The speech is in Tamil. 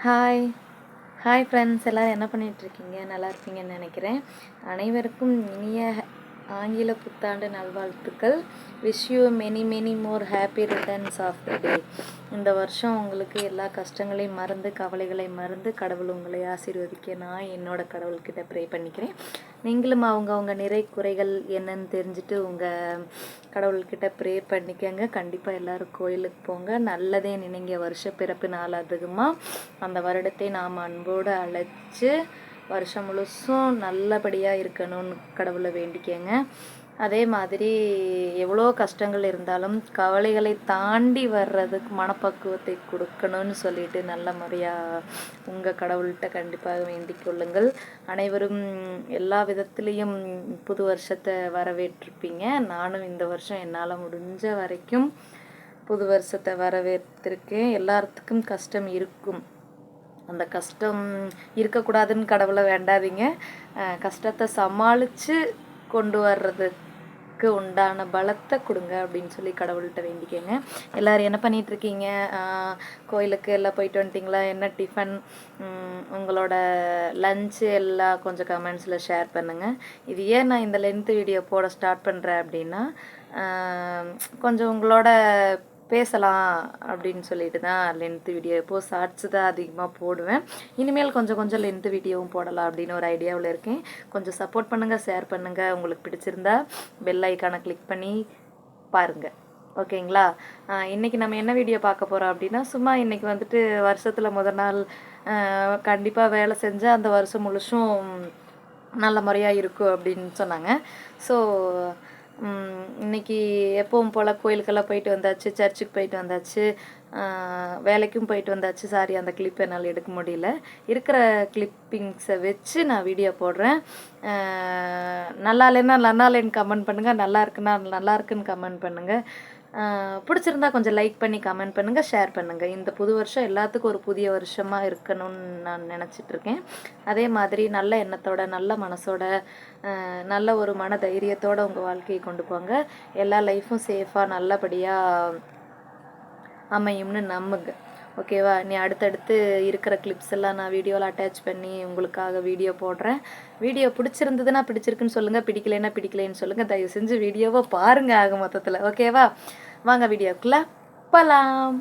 ஹாய் ஹாய் ஃப்ரெண்ட்ஸ், எல்லோரும் என்ன பண்ணிகிட்ருக்கீங்க? நல்லா இருப்பீங்கன்னு நினைக்கிறேன். அனைவருக்கும் இனிய ஆங்கில புத்தாண்டு நல்வாழ்த்துக்கள். Wish you many many more happy returns of the day. இந்த வருஷம் உங்களுக்கு எல்லா கஷ்டங்களையும் மறந்து, கவலைகளை மறந்து, கடவுள் உங்களை ஆசீர்வதிக்க நான் என்னோட கடவுள்கிட்ட ப்ரே பண்ணிக்கிறேன். நீங்களும் அவங்க நிறை குறைகள் என்னன்னு தெரிஞ்சுட்டு உங்கள் கடவுள்கிட்ட ப்ரே பண்ணிக்கங்க. கண்டிப்பாக எல்லோரும் கோயிலுக்கு போங்க. நல்லதே நினைங்க. வருஷ பிறப்பு நாள் அதிகமாக அந்த வருடத்தை நாம் அன்போடு அழைச்சி வருஷம் முழுசும் நல்லபடியாக இருக்கணும்னு கடவுளை வேண்டிக்கங்க. அதே மாதிரி எவ்வளோ கஷ்டங்கள் இருந்தாலும் கவலைகளை தாண்டி வர்றதுக்கு மனப்பக்குவத்தை கொடுக்கணும்னு சொல்லிட்டு நல்ல முறையாக உங்கள் கடவுள்கிட்ட கண்டிப்பாக வேண்டிக் கொள்ளுங்கள். அனைவரும் எல்லா விதத்துலேயும் புது வருஷத்தை வரவேற்றிருப்பீங்க. நானும் இந்த வருஷம் என்னால் முடிஞ்ச வரைக்கும் புது வருஷத்தை வரவேற்றிருக்கேன். எல்லாத்துக்கும் கஷ்டம் இருக்கும். அந்த கஷ்டம் இருக்கக்கூடாதுன்னு கடவுளை வேண்டாதீங்க. கஷ்டத்தை சமாளித்து கொண்டு வர்றதுக்கு உண்டான பலத்தை கொடுங்க அப்படின்னு சொல்லி கடவுள்கிட்ட வேண்டிக்கங்க. எல்லோரும் என்ன பண்ணிகிட்ருக்கீங்க? கோயிலுக்கு எல்லாம் போயிட்டு வந்துட்டிங்களா? என்ன டிஃபன்? உங்களோட லஞ்சு எல்லாம் கொஞ்சம் கமெண்ட்ஸில் ஷேர் பண்ணுங்கள். இது ஏன் நான் இந்த லென்த்து வீடியோ போட ஸ்டார்ட் பண்ணுறேன் அப்படின்னா, கொஞ்சம் உங்களோட பேசலாம் அப்படின்னு சொல்லிட்டு தான் லென்த்து வீடியோ. இப்போது ஷார்ட்ஸு தான் அதிகமாக போடுவேன். இனிமேல் கொஞ்சம் லென்த்து வீடியோவும் போடலாம் அப்படின்னு ஒரு ஐடியாவில் இருக்கேன். கொஞ்சம் சப்போர்ட் பண்ணுங்கள், ஷேர் பண்ணுங்கள். உங்களுக்கு பிடிச்சிருந்தா பெல் ஐக்கானை கிளிக் பண்ணி பாருங்கள். ஓகேங்களா? இன்றைக்கி நம்ம என்ன வீடியோ பார்க்க போகிறோம் அப்படின்னா, சும்மா இன்றைக்கி வந்துட்டு வருஷத்தில் முதல் நாள் கண்டிப்பாக வேலை செஞ்சால் அந்த வருஷம் முழுசும் நல்ல முறையாக இருக்கும் அப்படின்னு சொன்னாங்க. ஸோ இன்றைக்கி எப்பவும் போல் கோயிலுக்கெல்லாம் போயிட்டு வந்தாச்சு, சர்ச்சுக்கு போயிட்டு வந்தாச்சு, வேலைக்கும் போயிட்டு வந்தாச்சு. சாரி, அந்த கிளிப் என்னால் எடுக்க முடியல. இருக்கிற கிளிப்பிங்ஸை வச்சு நான் வீடியோ போடுறேன். நல்லா இல்லைன்னு கமெண்ட் பண்ணுங்கள், நல்லா இருக்குன்னு கமெண்ட் பண்ணுங்கள். பிடிச்சிருந்தா கொஞ்சம் லைக் பண்ணி கமெண்ட் பண்ணுங்கள், ஷேர் பண்ணுங்கள். இந்த புது வருஷம் எல்லாத்துக்கும் ஒரு புதிய வருஷமாக இருக்கணும்னு நான் நினச்சிட்ருக்கேன். அதே மாதிரி நல்ல எண்ணத்தோட, நல்ல மனசோட, நல்ல ஒரு மன தைரியத்தோடு உங்கள் வாழ்க்கையை கொண்டு போங்க. எல்லா லைஃப்பும் சேஃபாக நல்லபடியாக அமையும்னு நம்புங்க. ஓகேவா? நீ அடுத்தடுத்து இருக்கிற கிளிப்ஸ் எல்லாம் நான் வீடியோவில் அட்டாச் பண்ணி உங்களுக்காக வீடியோ போடுறேன். வீடியோ பிடிச்சிருந்ததுன்னா பிடிச்சிருக்குன்னு சொல்லுங்கள், பிடிக்கலைன்னு சொல்லுங்கள். தயவு செஞ்சு வீடியோவை பாருங்கள் ஆக மொத்தத்தில். ஓகேவா? வாங்க வீடியோக்குள்ளே போகலாம்.